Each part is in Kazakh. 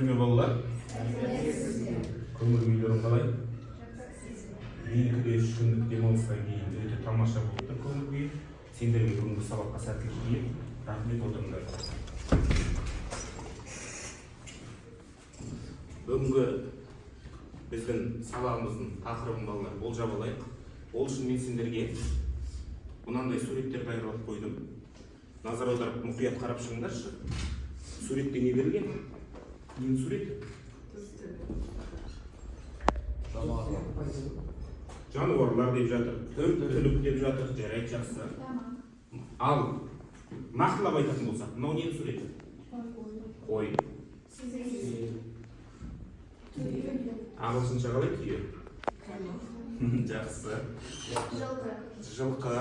Сәлеметсіздер ме балалар? Көңіл күйлерің қалай? Менікі де 3 күндік демалыстан кейін өте тамаша болып тұр көңіл күйі. Сендерге бүгінгі сабаққа сәттілік тілеймін. Рахмет, отырыңдар. Бүгінгі біздің сабағымыздың тақырыбын балалар болжап алайық. Ол үшін мен сендерге мынандай суреттер дайындап қойдым. Назар аударып мұқият қарап шығыңдаршы. Суретте не берілген? Нені сурет? Жануарлар деп жатыр, түлік деп жатыр, жарайды, жақсы. Ал нақтылап айтатын болсақ, мынау нені суреті? Қой. Ағылшынша қалай түйе? Жақсы. Жылқы.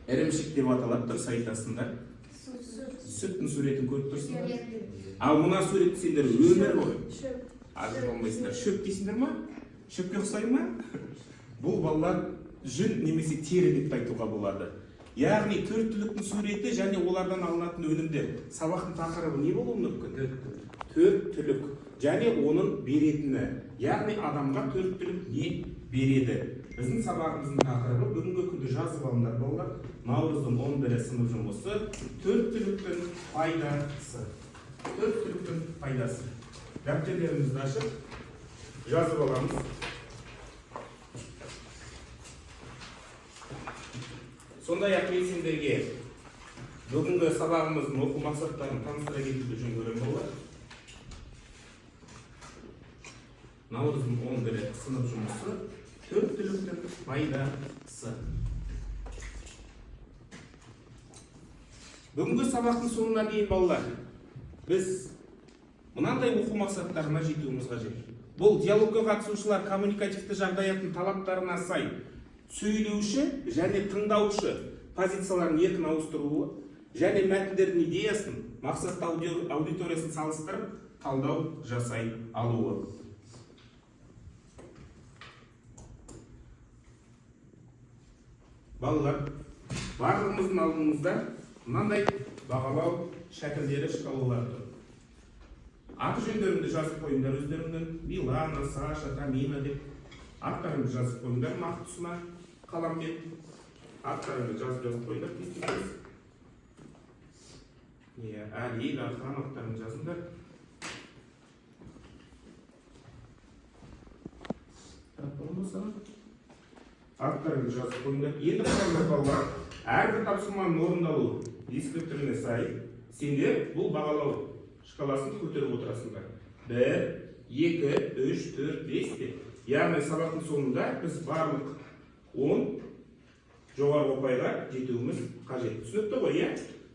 Ірімшік деп аталады, дұрыс айтасыңдар. Сүттің суретін көріп тұрсыңдар. Ал мына суретті сендер өмір ғой. Ажыр болмайсыңдар. Шөп дейсіңдер ма? Шөпке ұқсай ма? Бұл балалар жүн немесе тері деп айтуға болады. Яғни төрт түліктің суреті және олардан алынатын өнімдер. Сабақтың тақырыбы не болуы мүмкін? Төрт түлік және оның беретіні. Яғни адамға төрт түлік не береді? Біздің сабағымыздың тақырыбы бүгінгі күнді жазып алыңдар балалар. Наурыздың 11-і сынып жұмысы төрт түліктің пайдасы. Төрт түліктің пайдасы. Дәптерлерімізді ашып жазып аламыз. Сондай-ақ мен сендерге бүгінгі сабағымыздың оқу мақсаттарын таныстыра кетуді жөн көремін балалар. Наурыздың 11-і сынып жұмысы төрт түліктің пайдасы. Бүгінгі сабақтың соңына дейін балалар, біз мынандай оқу мақсаттарына жетуіміз қажет. Бұл диалогқа қатысушылар коммуникативті жағдаяттың талаптарына сай сөйлеуші және тыңдаушы позицияларын еркін ауыстыруы және мәтіндердің идеясын, мақсатты аудиториясын салыстырып, талдау жасай алуы. Балалар, барлығымыздың алдымызда мынандай бағалау шәкілдері шкалалар тұр. Аты жөндеріңді жазып қойыңдар өздеріңнің. Милана, Саша, Тамина деп аттарыңды жазып қойыңдар нақты тұсына қаламмен. Аттарыңды жазып қойыңдар. Әли, Дархан аттарыңды жазыңдар. Аттарыңды жазып қойыңдар. Енді балалар, әрбір тапсырманың орындалуы дескриптивіне сай, сендер бұл бағалау шкаласын көтеріп отырасыңдар. 1, 2, 3, 4, 5 деп. Яғни сабақтың соңында біз барлық 10 жоғарғы ұпайға жетуіміз қажет. Түсінікті ғой, иә?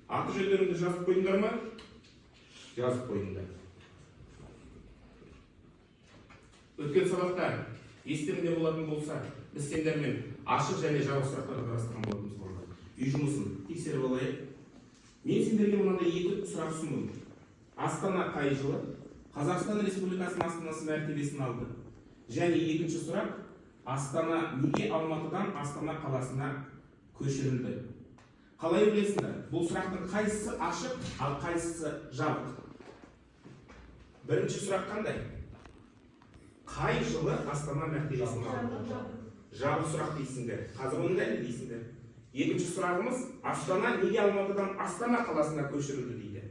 Аты жөндеріңді жазып қойыңдар ма? Жазып қойыңдар. Өткен сабақта естеріңде болатын болса, біз сендермен ашық және жауап сұрақтарды қарастырған болатынбыз болды. Үй жұмысын тексеріп алайық. Мен сендерге мынандай 2 сұрақ ұсындым. Астана қай жылы Қазақстан Республикасының астанасы мәртебесін алды? Және екінші сұрақ, Астана неге Алматыдан Астана қаласына көшірілді? Қалай білесіңдер? Бұл сұрақтың қайсысы ашық, ал қайсысы жабық? Бірінші сұрақ қандай? Қай жылы Астана мәртебесін алды? Жабық сұрақ дейсіңдер. Қазір оны дәлел дейсіңдер. Екінші сұрағымыз, Астана неге Алматыдан Астана қаласына көшірілді дейді?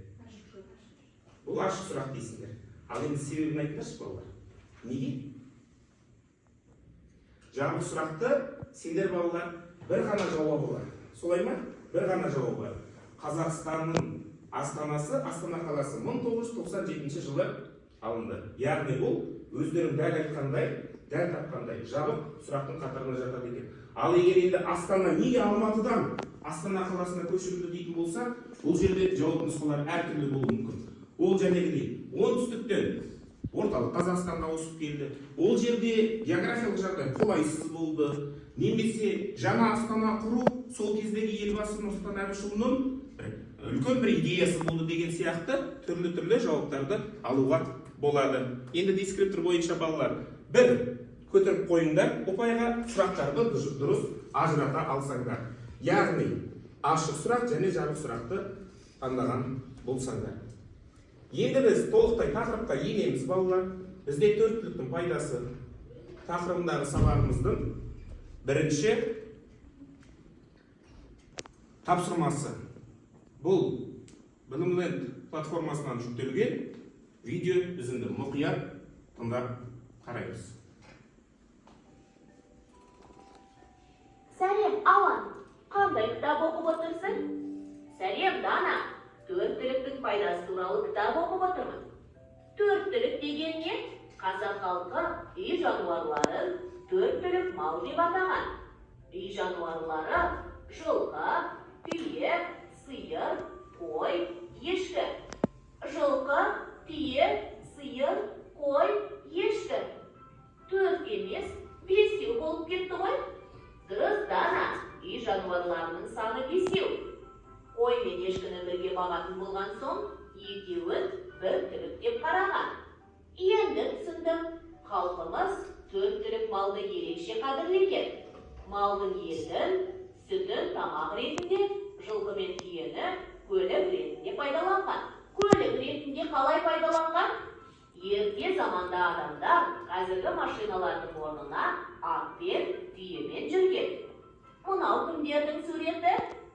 Бұл ашық сұрақ дейсіңдер. Ал енді себебін айтыңдаршы балалар. Неге? Жабық сұрақты сендер балалар бір ғана жауабы бар. Солай ма? Бір ғана жауабы бар. Қазақстанның астанасы Астана қаласы 1997 жылы алынды. Яғни бұл өздерің дәл айтқандай, дәл тапқандай жабық сұрақтың қатарына жатады екен. Ал егер енді Астана неге Алматыдан Астана қаласына көшірілді дейтін болса, бұл жерде жауап нұсқалары әртүрлі болуы мүмкін. Ол жәнегідей оңтүстіктен орталық Қазақстанға ауысып келді. Ол жерде географиялық жағдай қолайсыз болды. Немесе жаңа Астана құру сол кездегі елбасы Нұрсұлтан Әбішұлының үлкен бір идеясы болды деген сияқты түрлі жауаптарды алуға болады. Енді дескриптор бойынша балалар, бір көтеріп қойыңдар, ұпайға сұрақтарды дұрыс ажырата алсаңдар. Яғни ашық сұрақ және жабық сұрақты таңдаған болсаңдар. Енді біз толықтай тақырыпқа енеміз балалар. Бізде төрттіліктің пайдасы тақырыбындағы сабағымыздың бірінші тапсырмасы. Бұл Білімленд платформасынан жүктелген видео үзінді мұқият тыңдап қараймыз. Сәлем, Алан. Қандай кітап оқып отырсың? Сәлем, Дана. Төрттіліктің пайдасы туралы кітап оқып отырмын. Төрттілік деген не? Қазақ халқы үй жануарларын төрттілік мал деп атаған. Үй жануарлары жылқы, түйе, сиыр, қой, ешкі. Жылқы, түйе, сиыр, қой, ешкі. Төрт емес, бесеу болып кетті ғой. Дұрыс, Дана. Үй жануарларының саны бесеу. Қой мен ешкіні бірге бағатын болған соң, екеуін бір түлік деп қараған. Енді түсіндім. Халқымыз төрттілік малды ерекше қадірлеген. Малдың етін, сүтін тамақ ретінде, жылқы мен түйені көлік ретінде пайдаланған. Көлік ретінде қалай пайдаланған? Ерте заманда адамдар қазіргі машиналардың орнына атпен, түйемен жүрген. Мынау кімдердің суреті?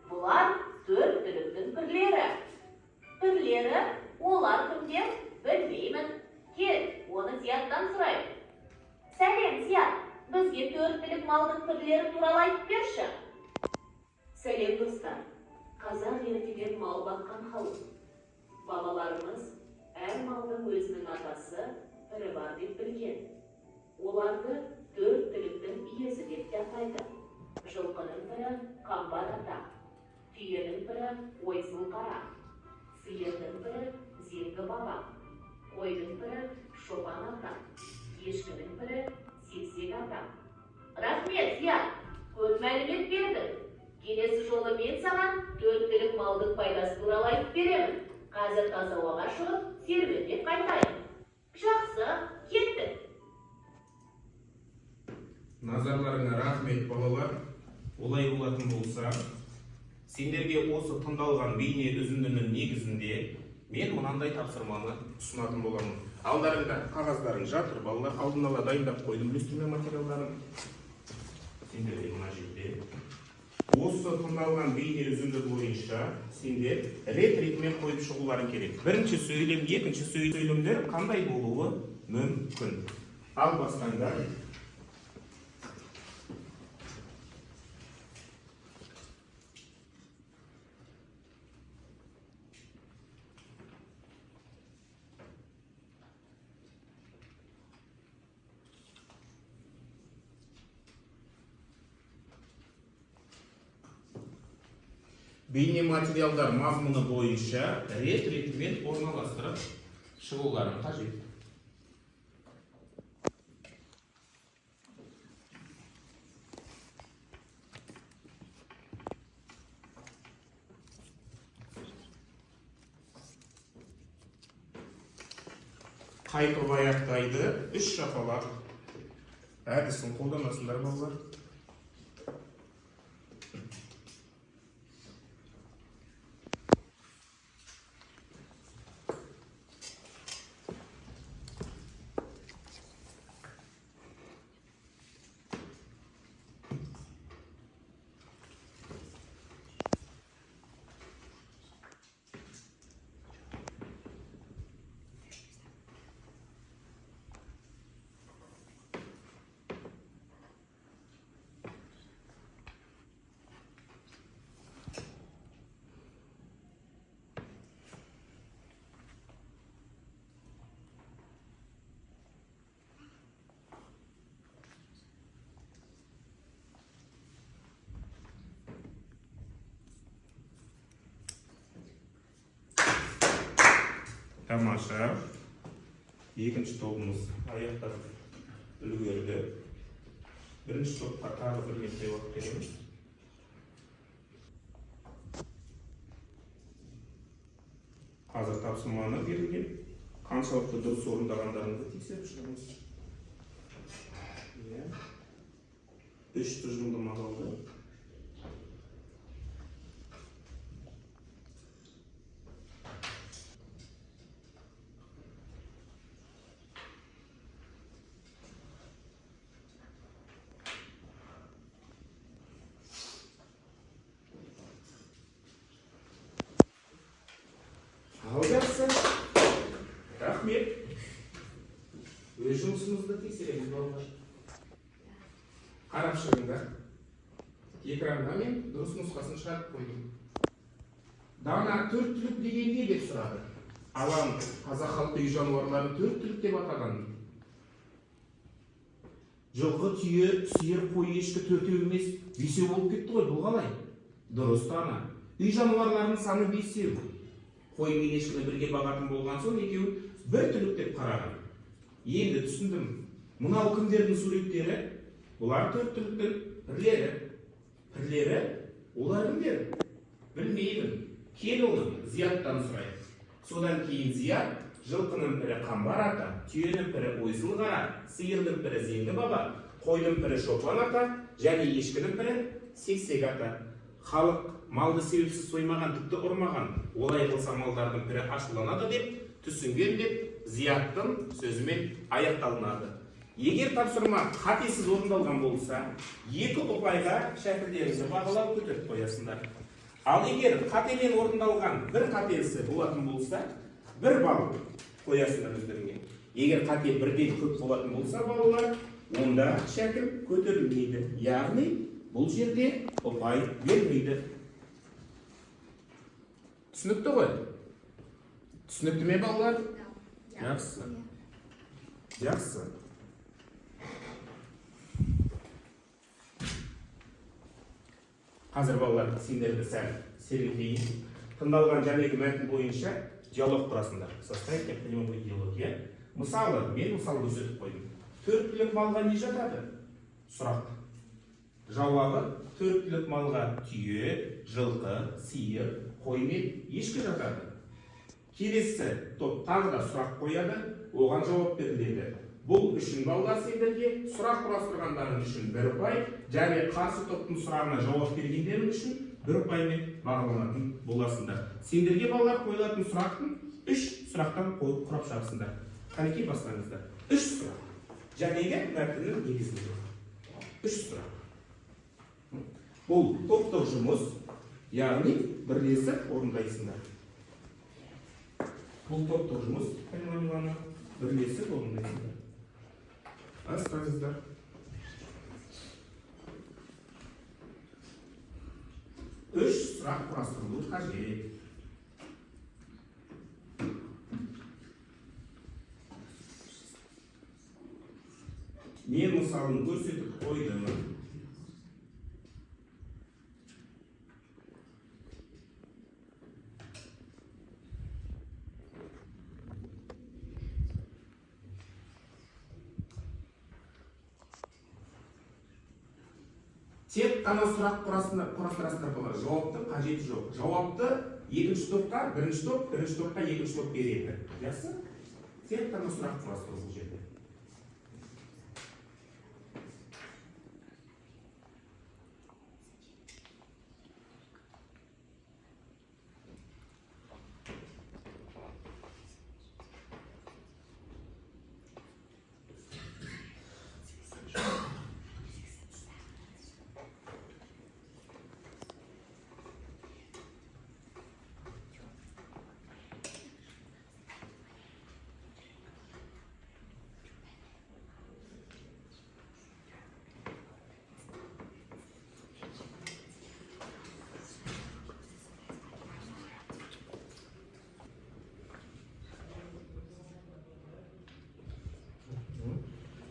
Бұлар төрттіліктің түрлері. Түрлері, олар кімдер? Білмеймін. Кел, оны Зияттан сұрайық. Сәлем, Зият. Бізге төрттілік малдың түрлері туралы айтып берші. Сәлем, достар. Қазақ ертеден мал баққан халық. Бабаларымыз әр малдың өзінің атасы, түрі бар деп білген. Оларды төрттіліктің иесі деп те атайды. Жылқының түрі қамбар ата, түйенің түрі ойсыл қара, сиырдың түрі зеңгі баба, қойдың түрі шопан ата, ешкінің түрі сексек ата. Рахмет, Зият, көп мәлімет бердің. Келесі жолы мен саған төрттілік малдың пайдасы туралы айтып беремін. Қазір таза ауаға шығып, серуендеп қайтайын. Жақсы, кеттік. Назарларыңа рахмет, балалар. Олай болатын болса, сендерге осы тыңдалған бейне үзіндінің негізінде мен мынандай тапсырманы ұсынатын боламын. Алдарыңда қағаздарың жатыр, балалар. Алдын ала дайындап қойдым үйлестірме материалдарын. Сендерге мына жерде. Осы тыңдалған бейне үзінді бойынша сендер рет-ретімен қойып шығуларың керек. Бірінші сөйлем, екінші сөйлемдер қандай болуы мүмкін? Ал бастаңдар. Бейне материалдар мазмұны бойынша рет-ретімен орналастырып шығуларың қажет. Қайтып аяқтайды, үш шапалақ әдісін қолданасыңдар, балалар. Тамаша. Екінші тобымыз аяқтап үлгерді. Бірінші топқа тағы бір мезгіл уақыт береміз. Қазір тапсырманы берілген. Қаншалықты дұрыс орындағандарыңызды тексеріп шығыңыз. 3 тұжырымдама қалды. өз жұмысымызды тексереміз балалар. Қарап шығыңдар. Экранда мен дұрыс нұсқасын шығарып қойдым. Дана төрттілік деген не деп сұрады? Алан қазақ халқы үй жануарларын төрттілік деп атаған. Жылқы, түйе, сиыр, қой, ешкі төртеу емес, бесеу болып кетті ғой, бұл қалай? Дұрыс Дана. Үй жануарларының саны бесеу. Қой мен ешкіні бірге бағатын болған соң екеуі бір түлік деп қараған. Енді түсіндім. Мынау кімдердің суреттері? Бұлар төрт түліктің пірлері. Пірлері? Олар кімдер? Білмеймін. Кел оны Зияттан сұрайық. Содан кейін Зият жылқының пірі Қамбар ата, түйенің пірі Ойсыл қара, сиырдың пірі Зеңгі баба, қойдың пірі Шопан ата, және ешкінің пірі Сексек ата. Халық малды себепсіз соймаған, тіпті ұрмаған. Олай қылса малдардың пірі ашуланады деп, түсінген деп Зияттың сөзімен аяқталынады. Егер тапсырма қатесіз орындалған болса, 2 ұпайға шәкірттеріңізді бағалау көтеріп қоясыңдар. Ал егер қатемен орындалған бір қатесі болатын болса, 1 балл қоясыңдар өздеріңе. Егер қате бірден көп болатын болса, балалар, онда шәкірт көтерілмейді. Яғни, бұл жерде ұпай бермейді. Түсінікті ғой? Түсінікті ме, балалар? Жақсы. Жақсы. Қазір балалар сендерді сәл сергітейін. Тыңдалған жәнегі мәтін бойынша диалог құрасыңдар. Составить необходимый диалог, иә? Мысалы, мен мысал көрсетіп қойдым. Төрттілік малға не жатады? Сұрақ. Жауабы, төрттілік малға түйе, жылқы, сиыр, қой мен ешкі жатады. Келесі топ тағы да сұрақ қояды, оған жауап беріледі. Бұл үшін балалар сендерге сұрақ құрастырғандарың үшін 1 ұпай, және қарсы топтың сұрағына жауап бергендерің үшін 1 ұпаймен бағаланатын боласыңдар. Сендерге балалар қойылатын сұрақтың 3 сұрақтан құрап шығарсыңдар. Қанекей бастаңыздар. 3 сұрақ. Жәнегі мәтіннің негізінде. 3 сұрақ. Бұл топтық жұмыс, яғни бірлесіп орындайсыңдар. Бұл топтық жұмыс, бірлесіп орындайсыңдар. Астаңыздар. 3 сұрақ құрастырылуы қажет. Мен мысалын көрсетіп қойдым. Тек қана сұрақ құрастырасыңдар болар. Жауапты қажеті жоқ. Жауапты екінші топқа, бірінші топқа екінші топ береді. Жақсы? Тек қана сұрақ құрастыру бұл жерде.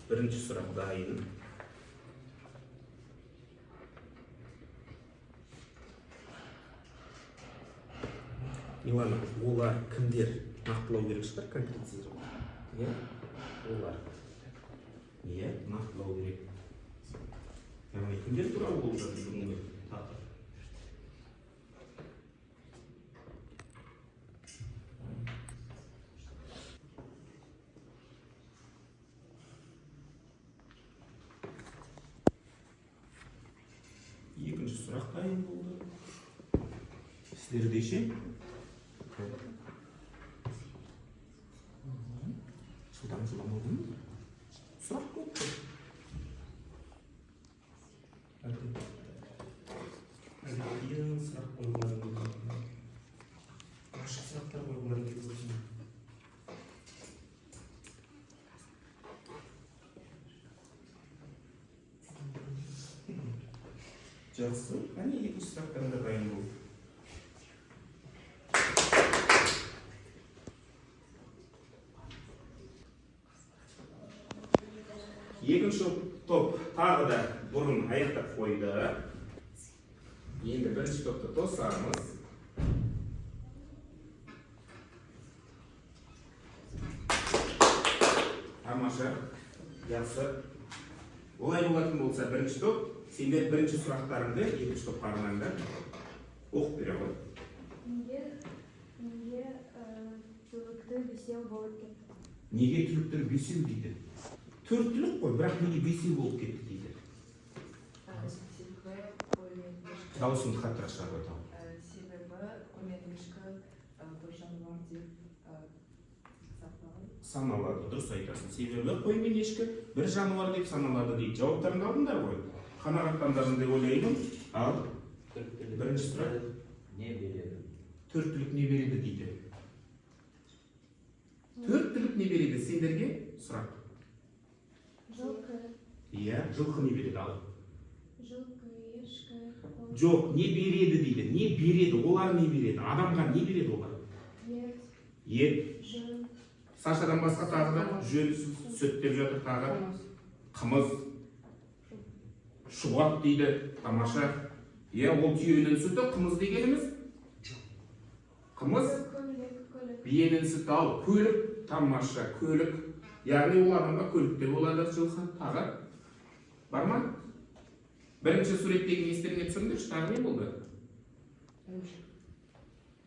Бірінші сұрақ дайын. Милана, олар кімдер нақтылау керек шығар, конкретизировать. Иә? Олар. Иә, нақтылау керек. Яғни кімдер туралы болып жатыр бүгінгі тақырып? Екінші сұрақ дайын болды. Сіздерде ше? Жылдам болды ма? Сұрақ болды. Сұрақ қойғыларың ашық сұрақтар қойғыларың Жақсы. Әне екінші сұрақтарыңда дайын бол. Екінші топ тағы да бұрын аяқтап қойды. Енді бірінші топты тосамыз. Тамаша, жақсы. Олай болатын болса, бірінші топ, сендер бірінші сұрақтарыңды екінші топқа арнаңдар. Оқып бере ғой. Неге түлікті бесеу болып кетті? Неге түліктер бесеу дейді? Төрт түлік қой, бірақ неге бесеу болып кетті дейді? Дауысыңды қаттырақ шығарып отыр. Себебі көмегішкі бір жануар деп саналады, дұрыс айтасың. Себебі қой мен ешкі бір жануар деп саналады дейді. Жауаптарыңды алдыңдар ғой. Қанағаттандарың деп ойлаймын. Ал бірінші сұрақ не береді? төрт түлік не береді дейді. Төрт түлік не береді сендерге? Сұрақ. Жылқы. Иә, жылқы не береді? Ал. Жылқы, ешкі. Жоқ, не береді дейді. Не береді? Олар не береді? Адамға не береді олар? Ет. Ет. Жүн. Сашадан басқа тағы да жүн, сүт деп жатыр тағы. Қымыз. Шұбат дейді. Тамаша. Иә, ол түйенің сүті қымыз дегеніміз. Қымыз. Көлік. Биенің сүті ал. Көлік. Тамаша. Көлік. Яғни ол адамға көлік деп болады жылқы. Тағы. Бар ма? Бірінші суреттегі естеріңе түсіріңдерші, тағы не болды?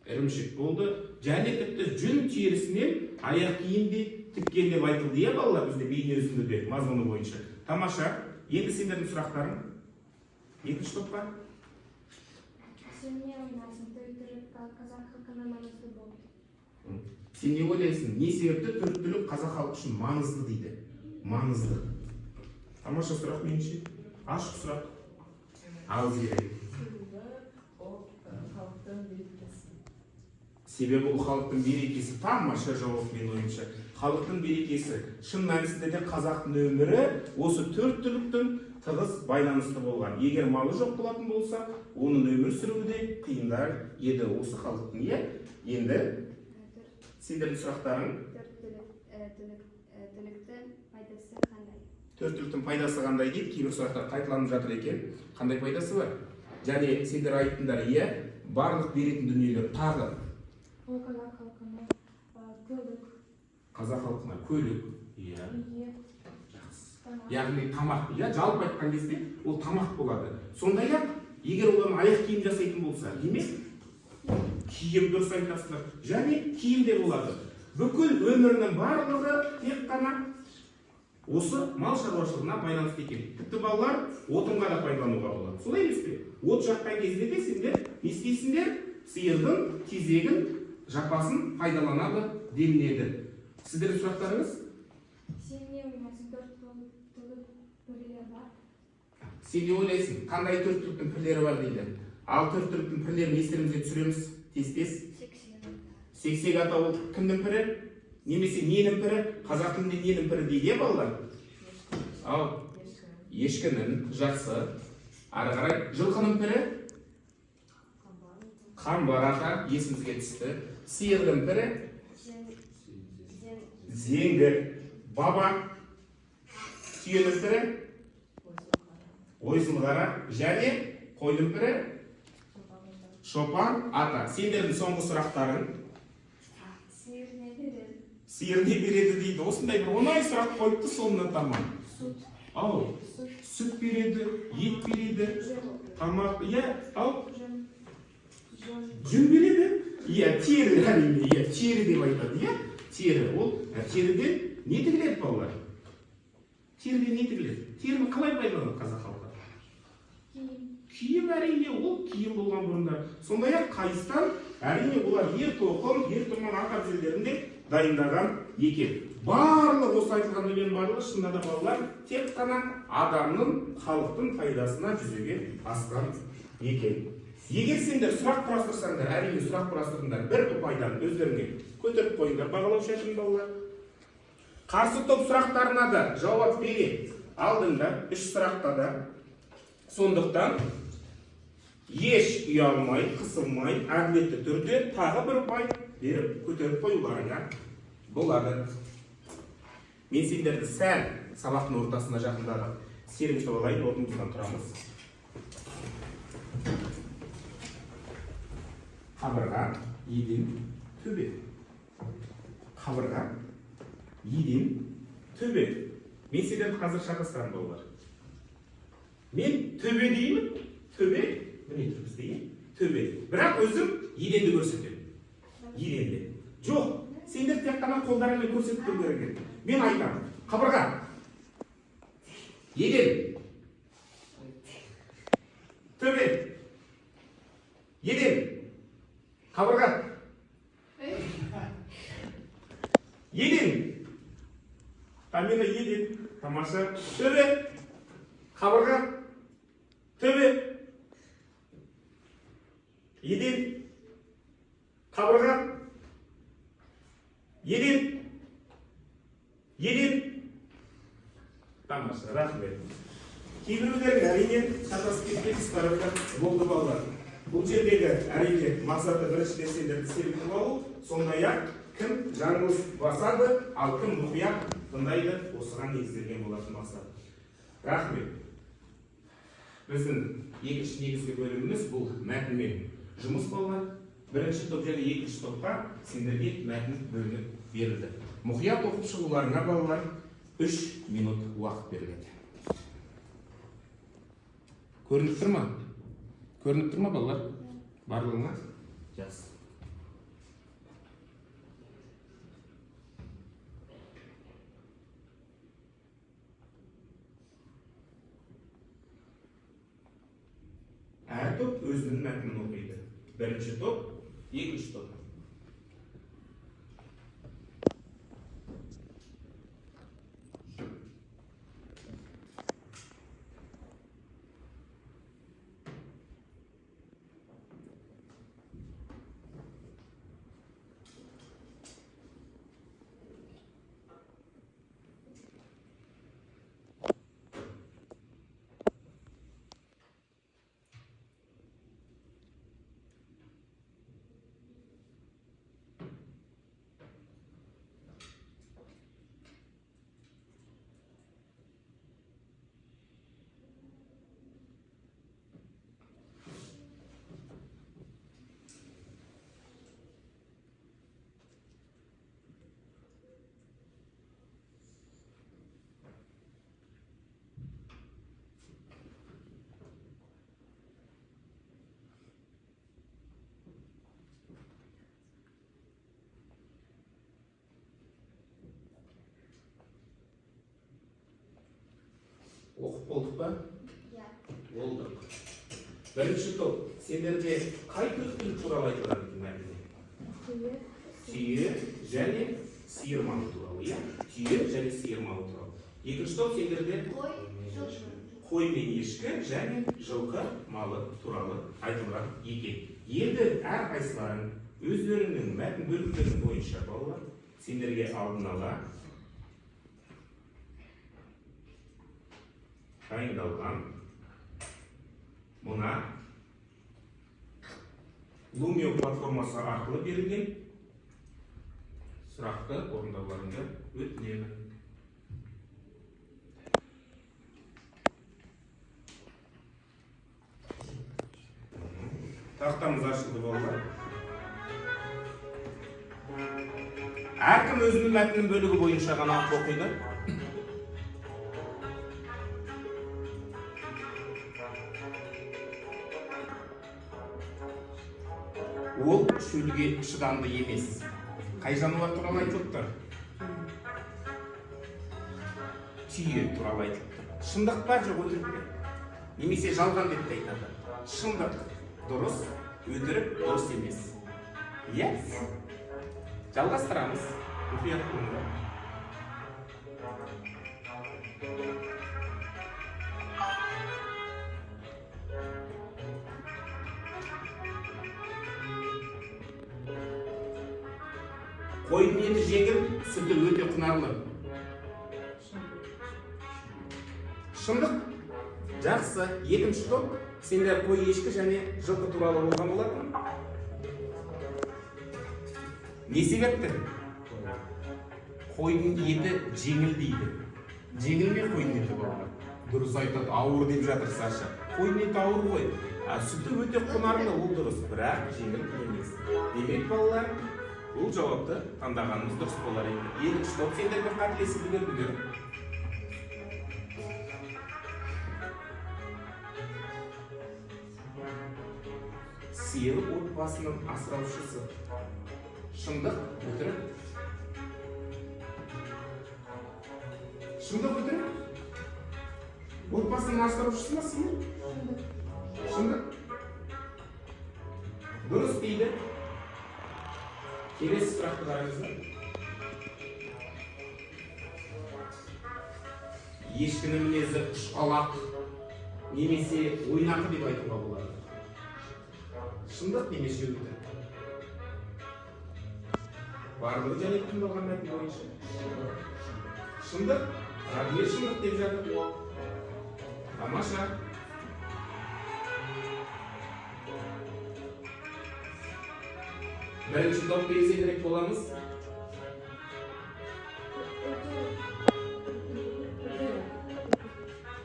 Ірімшік болды. Және тіпті жүн терісінен аяқ киімде тіккен деп айтылды, иә балалар, бізде бейне үзіндіде мазмұны бойынша. Тамаша. Енді сендердің сұрақтарың екінші топқа. Сен не ойлайсың? Төрт қазақ халқына маңызды болды. Сен не ойлайсың? Не себепті төрт түлік қазақ халқы үшін маңызды дейді? Маңызды. Тамаша сұрақ меніңше. Ашық сұрақ. Ауыз керек. Себебі ол халықтың берекесі. Тамаша жауап мен ойымша. Халықтың берекесі. Шын мәнісінде де қазақтың өмірі осы төрт түліктің тығыз байланысты болған. Егер малы жоқ болатын болса, оның өмір сүруі де қиындар еді осы халықтың. Иә? Енді сендердің сұрақтарың. Түліктің пайдасы қандай? Төрт түліктің пайдасы қандай дейді? Кейбір сұрақтар қайталанып жатыр екен. Қандай пайдасы бар? Және сендер айттыңдар, иә, барлық беретін дүниелер тағы. Ол қазақ халқына көлік. Қазақ халқына көлік, иә. Ет. Яғни тамақ, иә, жалпы айтқан кезде ол тамақ болады. Сондай-ақ, егер олардың аяқ киім жасайтын болса, емес? Киім дұрыс айтасыздар. Және киім де болады. Бүкіл өмірінің барлығы тек қана осы мал шаруашылығына байланысты екен. Тіпті балалар отынға да пайдалануға болады. Солай емес пе? От жаққан кезде де сендер не істейсіңдер? Сиырдың тезегін, жапасын пайдаланады делінеді. Сіздердің сұрақтарыңыз? Сен не ойлайсың? Төрт түлік түрлері бар. Сен не ойлайсың? Қандай төрт түліктің түрлері бар дейді? Ал төрт түліктің түрлерін естерімізге түсіреміз тез-тез. Сексек ата ол кімнің пірі? Немесе ненің пірі? Қазақ тілінде ненің пірі дейді, балалар? Ал ешкінің, жақсы. Ары қарай жылқының пірі? Қамбар ата есімізге түсті. Сиырдың пірі? Зеңгі. Баба. Түйенің пірі? Ойсылғара. Және қойдың пірі? Шопан ата. Сендердің соңғы сұрақтарың? Сиыр не береді? Сиыр не береді дейді. Осындай бір оңай сұрақ қойыпты соңына тамам. Сүт. Ау, сүт береді, ет береді, тамақ, иә, ау, жүн береді. Иә, тері әрине, иә, тері деп айтады, иә. Тері, ол теріден не тігіледі балалар? Теріден не тігіледі? Теріні қалай пайдаланады қазақ халқы? Киім әрине, ол киім болған бұрында. Сондай-ақ қайыстан әрине олар ер-тоқым, ер-тұрман ат-әбзелдерінде дайындаған екен. Барлық осы айтылған дүниенің барлығы шынында да балалар тек қана адамның, халықтың пайдасына жүзеге асқан екен. Егер сендер сұрақ құрастырсаңдар, әрине сұрақ құрастырыңдар, бір ұпайдан өздеріңе көтеріп қойыңдар, бағалау шешім балалар. Қарсы топ сұрақтарына да жауап бере алдыңдар, үш сұраққа да. Сондықтан еш ұялмай, қысылмай, әділетті түрде тағы бір ұпай беріп көтеріп қоюларыңа болады. Мен сендерді сәл сабақтың ортасына жақындағы серімтіп алайын, орнымыздан тұрамыз. Қабырға, еден, төбе. Қабырға, еден, төбе. Мен сендерді қазір шатастырамын балалар. Мен төбе деймін, төбе, міне тұр бізде, төбе. Бірақ өзім еденді көрсетемін. Еденді. Жоқ, сендер тек қана қолдарыңмен көрсетіп тұру керек. Мен айтамын. Қабырға, еден, төбе, еден, қабырға, еден. Тамина еден, тамаша, төбе, қабырға, төбе, еден, қабырға, еден, еден. Тамаша, рахмет. Кейбіреулерің әрине шатасып кеткен болды балалар. Бұл жердегі әрине мақсаты біріншіден сендерді серіктеп алу, сондай-ақ кім жаңылыс басады, ал кім мұқият тыңдайды, осыған негізделген болатын мақсат. Рахмет. Біздің екінші негізгі бөліміміз бұл мәтінмен жұмыс балалар. Бірінші топ және екінші топқа сендерге мәтін бөлініп берілді. Мұқият оқып шығуларыңа балалар 3 минут уақыт беріледі. Көрініп тұр ма? Көрініп тұр ма балалар? Барлығыңа? Жақсы. Әр топ өзінің мәтінін оқиды. Бірінші топ, екінші топ. Оқып болдық па? Болдық. Бірінші топ, сендерде қай төрт тіл туралы айтылған мәтінде? Түйе және сиыр малы туралы, иә? Түйе және сиыр малы туралы. Екінші топ сендерде қой мен ешкі және жылқы малы туралы айтылған екен. Енді әрқайсыларың өздерінің мәтін бөлімдерінің бойынша балалар сендерге алдын ала дайындалған мына Lumio платформасы арқылы берілген сұрақты орындауларыңды өтінемін. Тақтамыз ашылды балалар. Әркім өзінің мәтіннің бөлігі бойынша ғана оқиды. Ол шөлге шыдамды емес. Қай жануар туралы айтылыпты? Түйе туралы айтылыпты. Шындық па жоқ өтірік пе? Немесе жалған деп те айтады. Шындық дұрыс, өтірік дұрыс емес. Иә? Жалғастырамыз. Мұқият болыңдар. Қойдың еті жеңіл, сүті өте құнарлы. Шындық? Жақсы. Екінші топ. сендер қой, ешкі және жылқы туралы болған болатын. Не себепті? Қойдың еті жеңіл дейді. Жеңіл ме қойдың еті балалар? Дұрыс айтады, ауыр деп жатыр Саша. Қойдың еті ауыр ғой. Сүті өте құнарлы, ол дұрыс, бірақ жеңіл емес. Демек балалар, бұл жауапты таңдағанымыз дұрыс болар еді. Екінші топ сендерге қателесіп үлгердіңдер. Сиыр отбасының асыраушысы. Шындық, өтірік. Шындық, өтірік. Отбасының асыраушысы ма сиыр? Шындық. Дұрыс дейді. Келесі сұрақты қараңыздар. Ешкінің мінезі ұшқалақ немесе ойнақы деп айтуға болады. Шындық немесе өтірік. Барлығы және тыңдалған мәтін бойынша. Шындық, Рабия шындық деп жатыр. Тамаша. Бірінші топ белгілерек боламыз.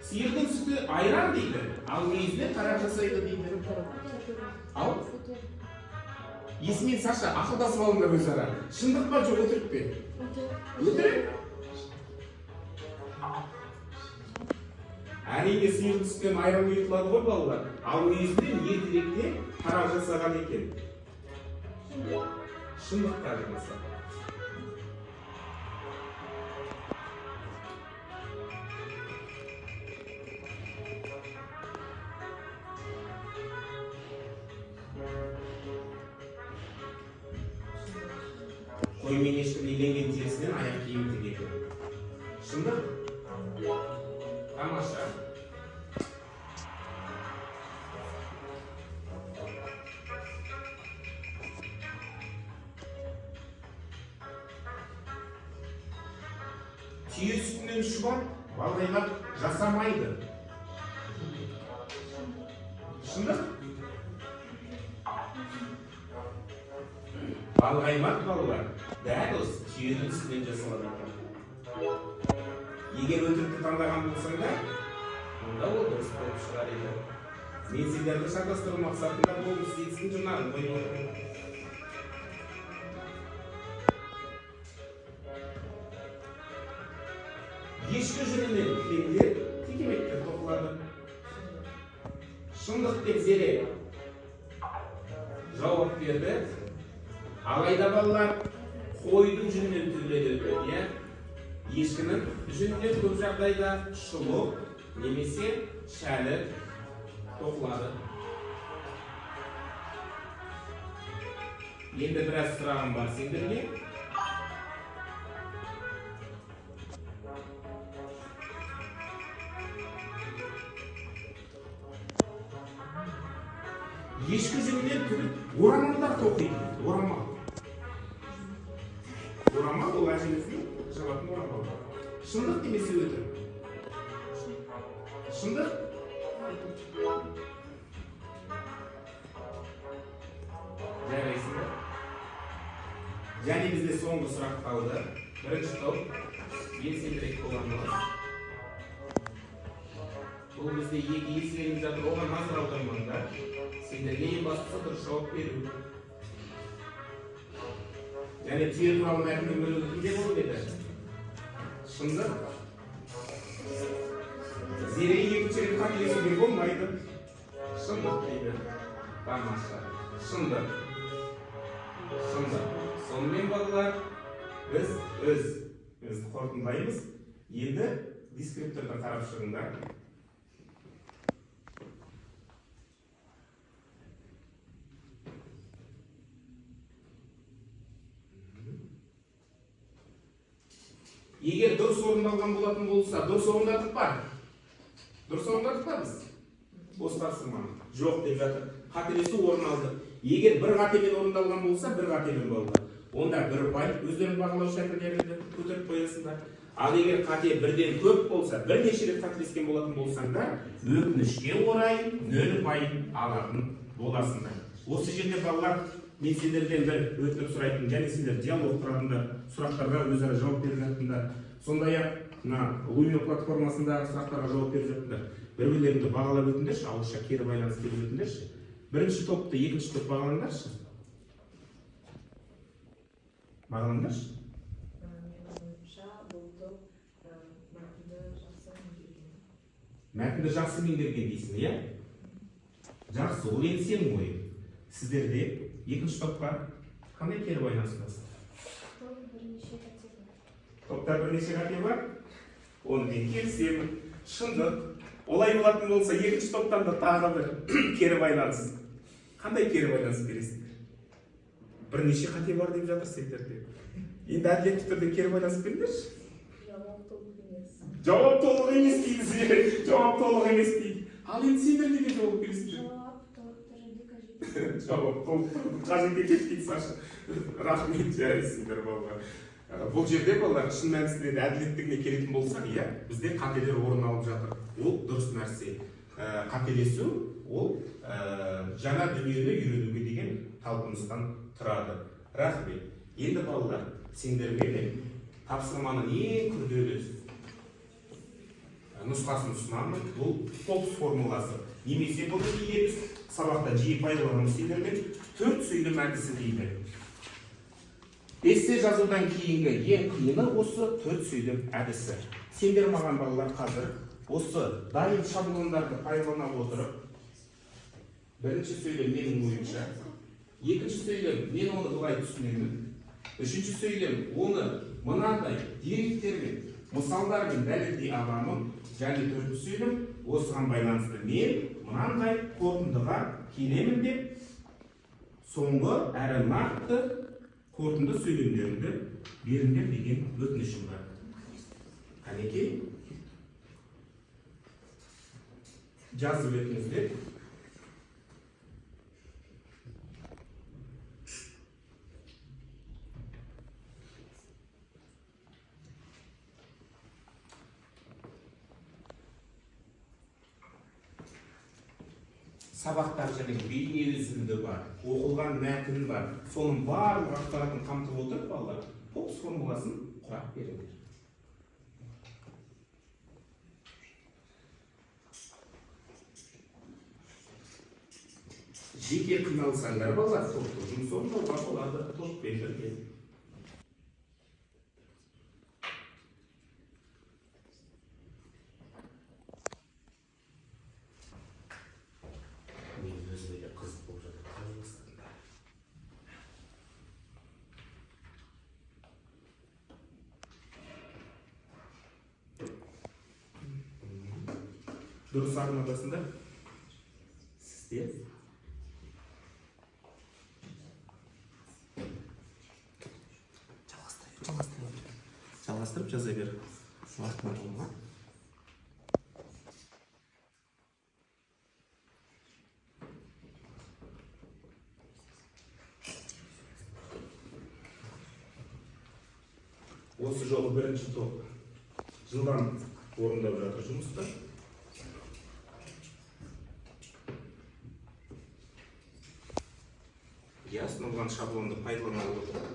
Сиырдың сүті айран дейді, ал мүйізіне қара жасайды дейді. Ал? Есімен Саша, ақылдасып алыңдар өзара. Шындық па жоқ өтірік пе? Өтірік? Әрине сиырдың сүтінен айран ұйытылады ғой балалар. Ал мүйізінен ертеректе қара жасаған екен. Шындық қаржымаса. Қой мен ешкім иленген терісінен аяқ киім тігеді. Шындық? Тамаша. Түйе сүтінен шұбат, балғайлап жасамайды. Шындық? Балғаймақ балалар, дәл осы түйенің сүтінен жасалады екен. Егер өтірікті таңдаған болсаңдар, онда ол дұрыс болып шығар еді. Мен сендерді шатастыру мақсатында болу істейтсін жұрнағын қойып отырмын. Ешкі жүнінен кілемдер, текеметтер тоқылады. Шындық деп Зере жауап берді. Алайда балалар, қойдың жүнінен түрледі, иә? Ешкінің жүнінен көп жағдайда шұлық немесе шәлі тоқылады. Енді біраз сұрағым бар сендерге. Ешкі жүнінен түгіп орамалдар тоқиды. Орамал. Орамал ол әжеміздің жабатын орамал. Шындық немесе өтірік? Шындық? Жарайсыңдар. Және бізде соңғы сұрақ қалды. Бірінші топ белсендірек боламыз. Бұл бізде екі еселеніп жатыр, оған назар аудармаңдар. Сендерге ең бастысы дұрыс жауап беру. Және түйе туралы мәтіннің бөлігі кімде болып еді? Шындық? Зере екінші рет қателесуге болмайды. Шындық дейді. Тамаша. Шындық. Шындық. Сонымен балалар, біз өз қорытындылаймыз. Енді дескрипторды қарап шығыңдар. Егер дұрыс орындалған болатын болса, дұрыс орындадық па? Дұрыс орындадық па біз? Бостарсың ма? Жоқ деп жатыр. Қателесу орын алды. Егер бір қатемен орындалған болса, бір қатемен балалар. онда 1 ұпай өздерің бағалау шәкірттеріңді көтеріп қоясыңдар. Ал егер қате бірден көп болса, бірнеше рет қателескен болатын болсаңдар, өкінішке орай 0 ұпай алатын боласыңдар. Осы жерде балалар, мен сендерден бір өтініп сұрайтын, және сендер диалог құратындар, сұрақтарға өзара жауап беріп жатыңдар. Сондай-ақ Лумио платформасындағы сұрақтарға жауап беріп жатыңдар. Бір-бірлеріңді бағалап өтіңдерші, ауызша кері байланыс беріп өтіңдерші. Бірінші топты, екінші топ бағалаңдаршы. Бағалаңдаршы. Мәтінді жақсы меңгерген дейсің, иә? Жақсы, ол енді сенің ойың. Сіздерде екінші топқа қандай кері байланысындасың? Топта бірнеше қате бар? Оны мен келісемін. Шындық. Олай болатын болса, екінші топтан да тағы бір кері байланыс. Қандай кері байланыс бересіңдер? Бірнеше қате бар деп жатыр сендерде. Енді әділетті түрде кері байланыс беріңдерші. Жауап толық емес дейді. Жауап толық емес дейді. Ал енді сендер неге жауап бересіңдер? Жауап толық қажет етеді дейді Саша. Рахмет, жарайсыңдар балалар. Бұл жерде балалар шын мәнісінде әділеттігіне келетін болсақ, иә, бізде қателер орын алып жатыр. Ол дұрыс нәрсе. Қателесу ол жаңа дүниені үйренуге деген талпыныстан тұрады. Рахмет. Енді балалар, сендерге тапсырманың ең күрделі нұсқасын ұсынамын. Бұл Попс формуласы. Немесе бұл кейде біз сабақта жиі пайдаланамыз сендермен 4 сөйлем әдісі дейді. Эссе жазудан кейінгі ең қиыны осы 4 сөйлем әдісі. Сендер маған балалар қазір осы дайын шаблондарды пайдалана отырып, бірінші сөйлем менің ойымша, екінші сөйлем мен оны былай түсінемін, үшінші сөйлем оны мынандай деректермен, мысалдармен дәлелдей аламын, және төртінші сөйлем осыған байланысты мен мынандай қорытындыға келемін деп соңғы әрі нақты қорытынды сөйлемдерді беріңдер деген өтінішім бар. Қанекей? Жазып өтіңіздер. Сабақтар және бейне үзінді бар, оқылған мәтін бар, соның барлық ақпаратын қамтып отырып балалар Попс формуласын құрап беріңдер. Жеке қиналсаңдар балалар, топтық жұмыс орындауға болады, топпен бірге. Дұрыс арнадасында сіздер жалғастырып жаза бер. Уақыт бар болма. Осы жолы бірінші топ жылдам орындап жатыр жұмысты. Ұсынылған шаблонды пайдалана отырып.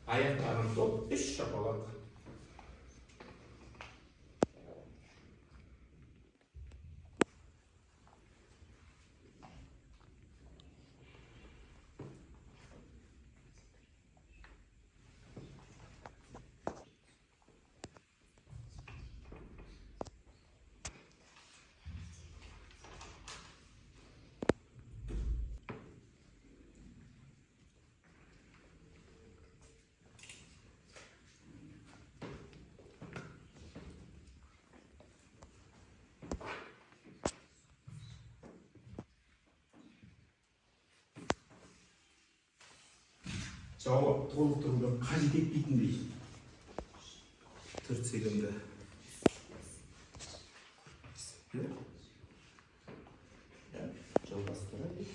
Аяқтаған топ 3 шапалақ. Жауап толықтыруды қажет етпейтіндей 4 сөйлемді Жалғастырайық.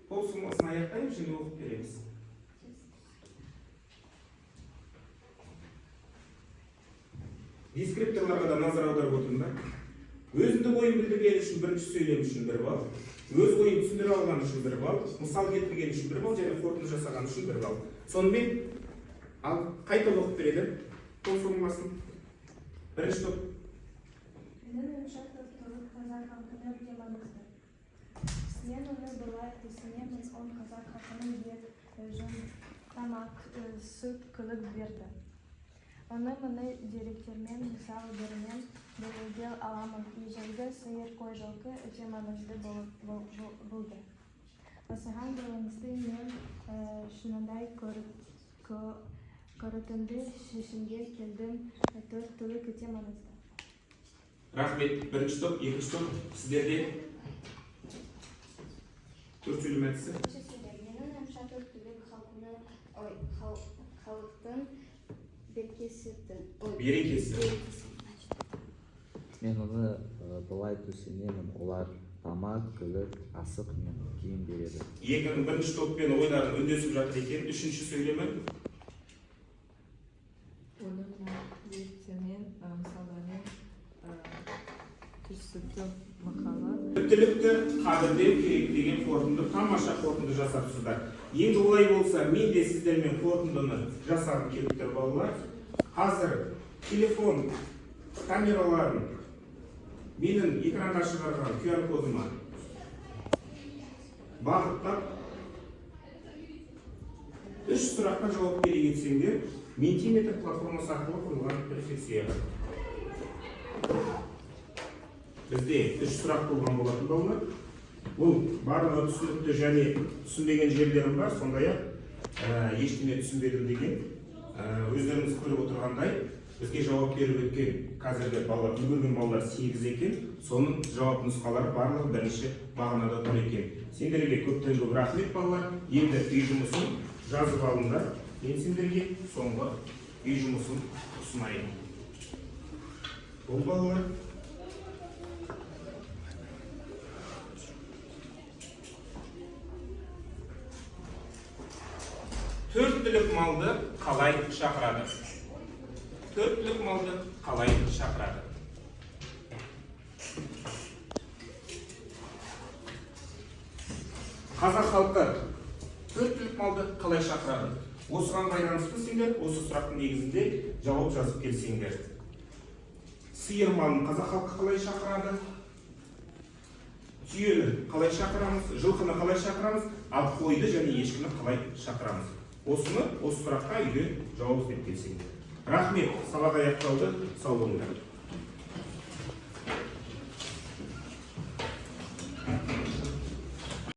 Бұл суммасын аяқтаймыз және оқып береміз. Дескрипторларға да назар аударып отырмын. Өзіндік ойын білдіргені үшін бірінші сөйлем үшін 1 балл, өз ойын түсіндіре алғаны үшін 1 балл, мысал келтіргені үшін 1 балл және қорытынды жасағаны үшін 1 балл. Сонымен ал қайта оқып береді бұл суммасын. Бірінші топ. Менің ойымша төрттілік қазақ халқына өте маңызды. Сен оны былай түсінеміз, он қазақ халқының ет, жүн, тамақ, сүт қылып берді. Оны мұны деректермен, мысалдармен дәлелдей аламын. Ежелгі сиыр, қой, жылқы өте маңызды болды. Осыған байланысты мен шынындай қорытынды шешімге келдім. Төрттілік өте маңызды. Рахмет. Бірінші топ, екінші топ. Сіздерде төрт сөйлем әдісі. Менің ойымша төрттілік халықтың берекесі. Мен оны былай түсінемін, олар тамақ, көлік, асық мен киім береді. Екінің бірінші топпен ойларын үндесіп жатыр екен. Үшінші сөйлемі. Оның ертемен мысалдармен түсті мақала. Төрттілікті қадірлеу керек деген қорытынды, тамаша қорытынды жасапсыздар. Енді олай болса, мен де сіздермен қорытындыны жасағым келіп тұр балалар. Қазір телефон камераларын менің экранға шығарған QR кодыма бағыттап 3 сұраққа жауап бере кетсеңдер, Mentimeter платформасы арқылы құрылған рефлексияға. Бізде 3 сұрақ болған болатын балалар. Бұл барлығы түсінікті және түсінбеген жерлерім бар, сондай-ақ ештеңе түсінбедім деген өздеріңіз көріп отырғандай бізге жауап беріп өткен қазіргі балалар, үлгерген балалар 8 екен, соның жауап нұсқалары барлығы бірінші бағанада тұр екен. Сендерге көптен көп рахмет балалар. Енді үй жұмысын жазып алыңдар. Мен сендерге соңғы үй жұмысын ұсынайын. Бұл балалар төрттілік малды қалай шақырады? Төрттілік малды қалай шақырады? Қазақ халқы төрттілік малды қалай шақырады? Осыған байланысты сендер осы сұрақтың негізінде жауап жазып келсеңдер. Сиыр малын қазақ халқы қалай шақырады? Түйені қалай шақырамыз? Жылқыны қалай шақырамыз? Ал қойды және ешкіні қалай шақырамыз? Осы сұраққа үйде жауап іздеп келсеңдер. Рахмет, сабақ аяқталды, сау болыңдар.